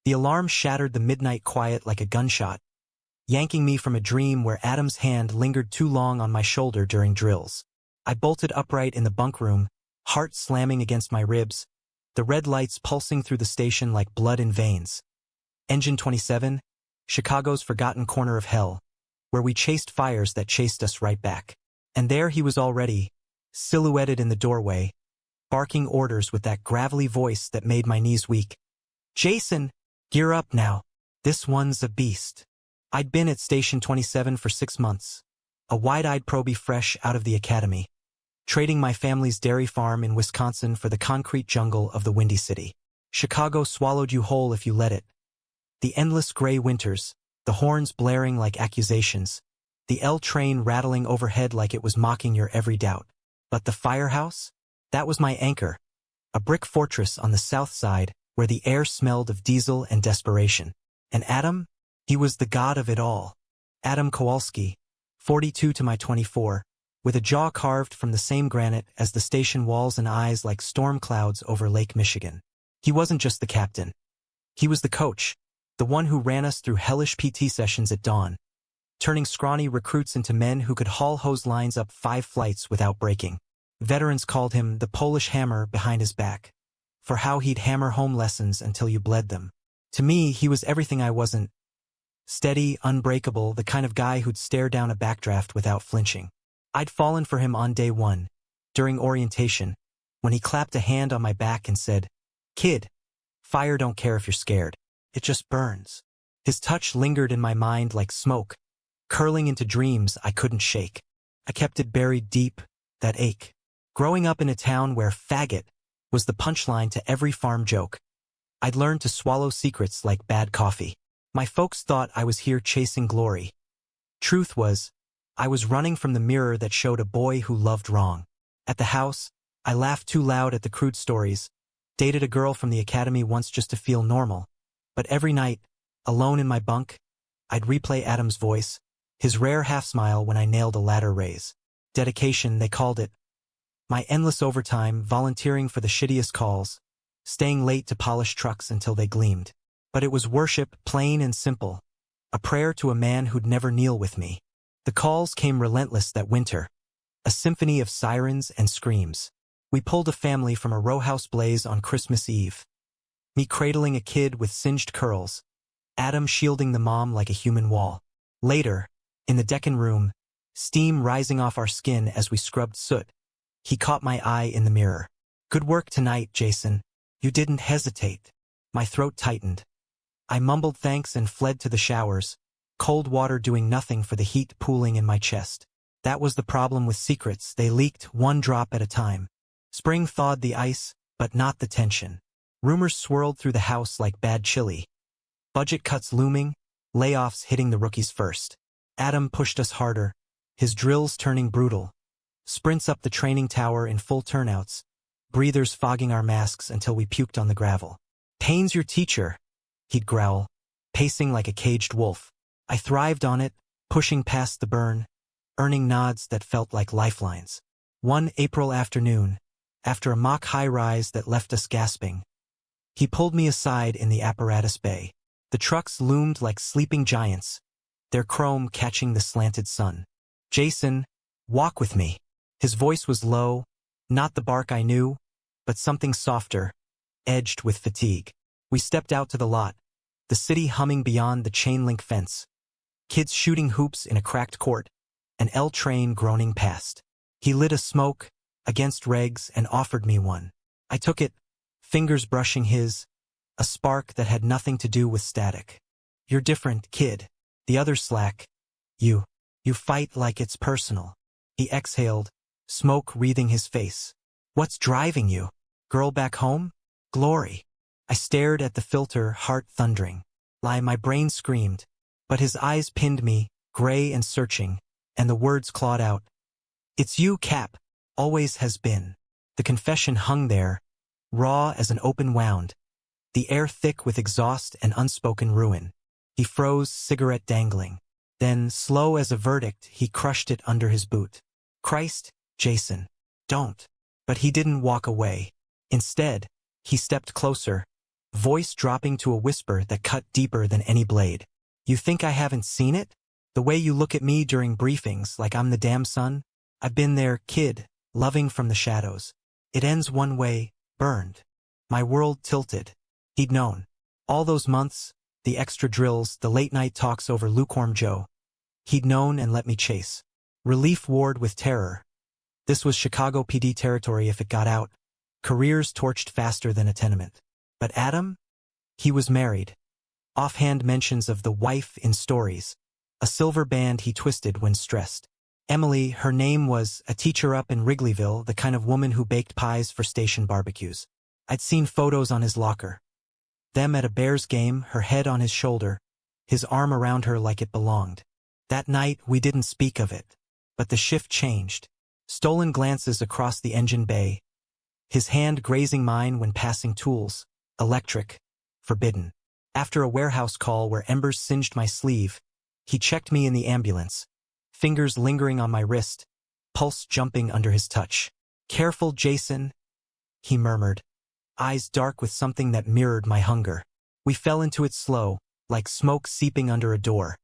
The alarm shattered the midnight quiet like a gunshot, yanking me from a dream where Adam's hand lingered too long on my shoulder during drills. I bolted upright in the bunk room, heart slamming against my ribs, the red lights pulsing through the station like blood in veins. Engine 27, Chicago's forgotten corner of hell, where we chased fires that chased us right back. And there he was already, silhouetted in the doorway, barking orders with that gravelly voice that made my knees weak. "Jason, gear up now. This one's a beast." I'd been at Station 27 for 6 months, a wide-eyed probie fresh out of the academy, trading my family's dairy farm in Wisconsin for the concrete jungle of the Windy City. Chicago swallowed you whole if you let it. The endless gray winters, the horns blaring like accusations, the L train rattling overhead like it was mocking your every doubt. But the Firehouse? That was my anchor, a brick fortress on the south side where the air smelled of diesel and desperation. And Adam? He was the god of it all. Adam Kowalski, 42 to my 24, with a jaw carved from the same granite as the station walls and eyes like storm clouds over Lake Michigan. He wasn't just the captain. He was the coach, the one who ran us through hellish PT sessions at dawn, turning scrawny recruits into men who could haul hose lines up 5 flights without breaking. Veterans called him the Polish hammer behind his back, for how he'd hammer home lessons until you bled them. To me, he was everything I wasn't. Steady, unbreakable, the kind of guy who'd stare down a backdraft without flinching. I'd fallen for him on day 1, during orientation, when he clapped a hand on my back and said, "Kid, fire don't care if you're scared. It just burns." His touch lingered in my mind like smoke, curling into dreams I couldn't shake. I kept it buried deep, that ache. Growing up in a town where faggot was the punchline to every farm joke, I'd learned to swallow secrets like bad coffee. My folks thought I was here chasing glory. Truth was, I was running from the mirror that showed a boy who loved wrong. At the house, I laughed too loud at the crude stories, dated a girl from the academy once just to feel normal. But every night, alone in my bunk, I'd replay Adam's voice, his rare half-smile when I nailed a ladder raise. Dedication, they called it. My endless overtime, volunteering for the shittiest calls, staying late to polish trucks until they gleamed. But it was worship, plain and simple, a prayer to a man who'd never kneel with me. The calls came relentless that winter, a symphony of sirens and screams. We pulled a family from a row house blaze on Christmas Eve. Me cradling a kid with singed curls, Adam shielding the mom like a human wall. Later, in the Deccan room, steam rising off our skin as we scrubbed soot, he caught my eye in the mirror. "Good work tonight, Jason. You didn't hesitate." My throat tightened. I mumbled thanks and fled to the showers, cold water doing nothing for the heat pooling in my chest. That was the problem with secrets, they leaked one drop at a time. Spring thawed the ice, but not the tension. Rumors swirled through the house like bad chili. Budget cuts looming, layoffs hitting the rookies first. Adam pushed us harder, his drills turning brutal. Sprints up the training tower in full turnouts, breathers fogging our masks until we puked on the gravel. "Pain's your teacher," he'd growl, pacing like a caged wolf. I thrived on it, pushing past the burn, earning nods that felt like lifelines. One April afternoon, after a mock high-rise that left us gasping, he pulled me aside in the apparatus bay. The trucks loomed like sleeping giants, their chrome catching the slanted sun. "Jason, walk with me." His voice was low, not the bark I knew, but something softer, edged with fatigue. We stepped out to the lot, the city humming beyond the chain-link fence. Kids shooting hoops in a cracked court, an L train groaning past. He lit a smoke, against regs, and offered me one. I took it, fingers brushing his, a spark that had nothing to do with static. "You're different, kid. The others slack. You fight like it's personal." He exhaled, smoke wreathing his face. "What's driving you? Girl back home? Glory." I stared at the filter, heart thundering. My brain screamed, but his eyes pinned me, gray and searching, and the words clawed out. "It's you, Cap. Always has been." The confession hung there, raw as an open wound, the air thick with exhaust and unspoken ruin. He froze, cigarette dangling. Then, slow as a verdict, he crushed it under his boot. "Christ, Jason, don't." But he didn't walk away. Instead, he stepped closer, voice dropping to a whisper that cut deeper than any blade. You think I haven't seen it? The way you look at me during briefings like I'm the damn son? I've been there, kid, loving from the shadows. It ends one way, burned. My world tilted. He'd known. All those months, the extra drills, the late-night talks over lukewarm Joe. He'd known and let me chase. Relief warred with terror. This was Chicago PD territory if it got out. Careers torched faster than a tenement. But Adam? He was married. Offhand mentions of the wife in stories. A silver band he twisted when stressed. Emily, her name was, a teacher up in Wrigleyville, the kind of woman who baked pies for station barbecues. I'd seen photos on his locker. Them at a Bears game, her head on his shoulder, his arm around her like it belonged. That night, we didn't speak of it. But the shift changed. Stolen glances across the engine bay. His hand grazing mine when passing tools. Electric. Forbidden. After a warehouse call where embers singed my sleeve, he checked me in the ambulance. Fingers lingering on my wrist. Pulse jumping under his touch. Careful, Jason, he murmured. Eyes dark with something that mirrored my hunger. We fell into it slow, like smoke seeping under a door.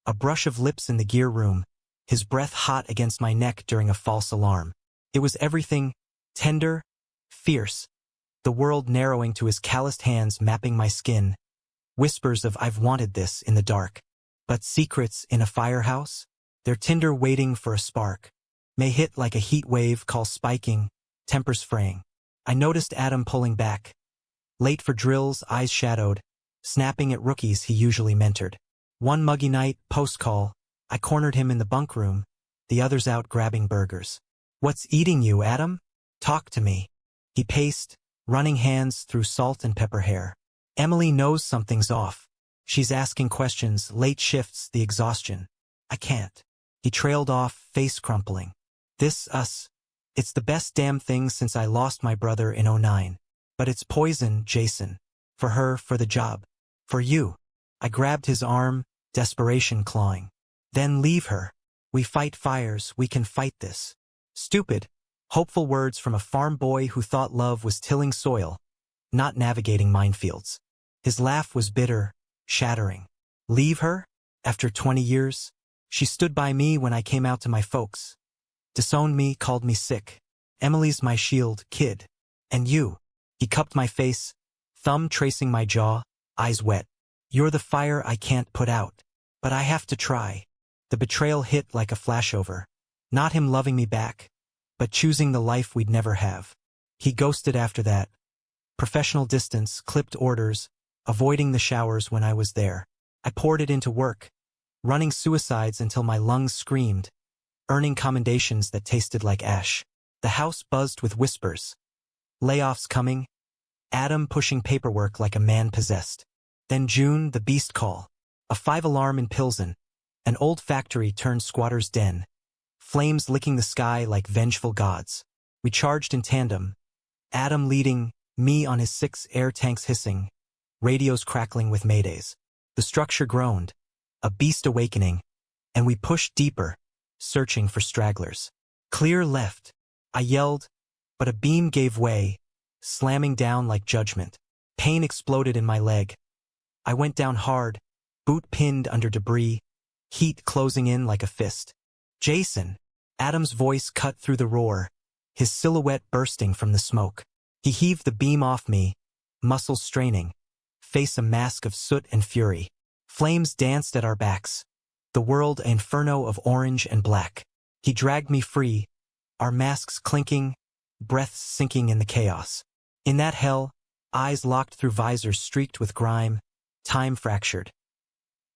A brush of lips in the gear room, his breath hot against my neck during a false alarm. It was everything, tender, fierce, the world narrowing to his calloused hands mapping my skin. Whispers of I've wanted this in the dark. But secrets in a firehouse? Their tinder waiting for a spark. May hit like a heat wave, call spiking, tempers fraying. I noticed Adam pulling back. Late for drills, eyes shadowed, snapping at rookies he usually mentored. One muggy night, post-call, I cornered him in the bunk room, the others out grabbing burgers. What's eating you, Adam? Talk to me. He paced, running hands through salt and pepper hair. Emily knows something's off. She's asking questions, late shifts, the exhaustion. I can't. He trailed off, face crumpling. This, us. It's the best damn thing since I lost my brother in '09. But it's poison, Jason. For her, for the job. For you. I grabbed his arm, desperation clawing. Then leave her. We fight fires, we can fight this. Stupid. Hopeful words from a farm boy who thought love was tilling soil, not navigating minefields. His laugh was bitter, shattering. Leave her? After 20 years? She stood by me when I came out to my folks. Disowned me, called me sick. Emily's my shield, kid. And you. He cupped my face, thumb tracing my jaw, eyes wet. You're the fire I can't put out. But I have to try. The betrayal hit like a flashover. Not him loving me back, but choosing the life we'd never have. He ghosted after that. Professional distance, clipped orders, avoiding the showers when I was there. I poured it into work, running suicides until my lungs screamed, earning commendations that tasted like ash. The house buzzed with whispers. Layoffs coming. Adam pushing paperwork like a man possessed. Then June, the beast call. A 5-alarm in Pilsen. An old factory turned squatter's den. Flames licking the sky like vengeful gods. We charged in tandem. Adam leading, me on his 6 air tanks hissing. Radios crackling with maydays. The structure groaned. A beast awakening. And we pushed deeper, searching for stragglers. Clear left. I yelled, but a beam gave way, slamming down like judgment. Pain exploded in my leg. I went down hard, boot pinned under debris, heat closing in like a fist. Jason! Adam's voice cut through the roar, his silhouette bursting from the smoke. He heaved the beam off me, muscles straining, face a mask of soot and fury. Flames danced at our backs, the world an inferno of orange and black. He dragged me free, our masks clinking, breaths sinking in the chaos. In that hell, eyes locked through visors streaked with grime, time fractured.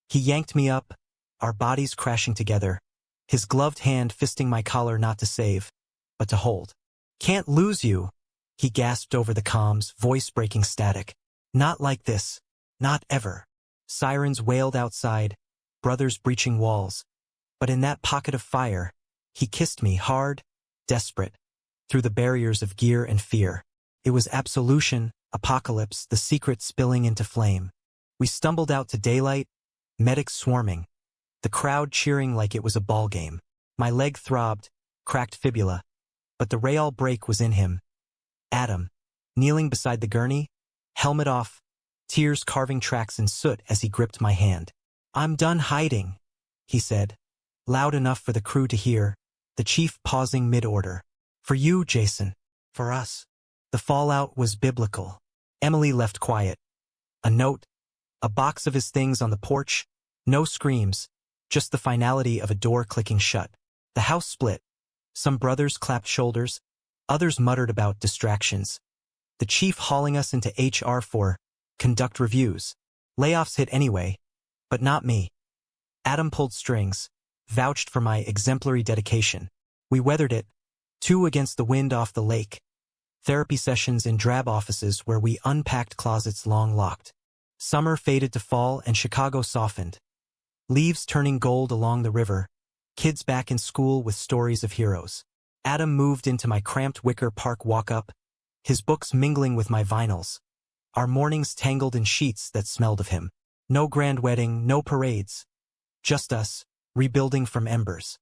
He yanked me up, our bodies crashing together, his gloved hand fisting my collar not to save, but to hold. Can't lose you, he gasped over the comms, voice breaking static. Not like this, not ever. Sirens wailed outside, brothers breaching walls. But in that pocket of fire, he kissed me hard, desperate, through the barriers of gear and fear. It was absolution, apocalypse, the secret spilling into flame. We stumbled out to daylight, medics swarming, the crowd cheering like it was a ball game. My leg throbbed, cracked fibula, but the rail break was in him. Adam, kneeling beside the gurney, helmet off, tears carving tracks in soot as he gripped my hand. "I'm done hiding," he said, loud enough for the crew to hear, the chief pausing mid-order. "For you, Jason. For us." The fallout was biblical. Emily left quiet. A note, a box of his things on the porch, no screams, just the finality of a door clicking shut. The house split. Some brothers clapped shoulders, others muttered about distractions. The chief hauling us into HR for conduct reviews. Layoffs hit anyway, but not me. Adam pulled strings, vouched for my exemplary dedication. We weathered it, 2 against the wind off the lake. Therapy sessions in drab offices where we unpacked closets long locked. Summer faded to fall and Chicago softened. Leaves turning gold along the river. Kids back in school with stories of heroes. Adam moved into my cramped Wicker Park walk-up, his books mingling with my vinyls. Our mornings tangled in sheets that smelled of him. No grand wedding, no parades. Just us, rebuilding from embers.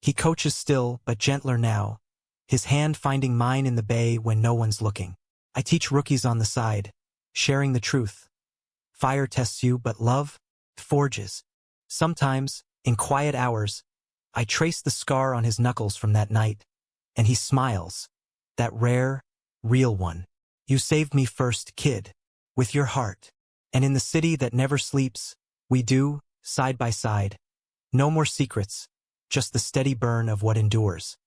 He coaches still, but gentler now, his hand finding mine in the bay when no one's looking. I teach rookies on the side, sharing the truth. Fire tests you, but love forges. Sometimes, in quiet hours, I trace the scar on his knuckles from that night, and he smiles. That rare, real one. "You saved me first, kid. With your heart." And in the city that never sleeps, we do, side by side. No more secrets, just the steady burn of what endures.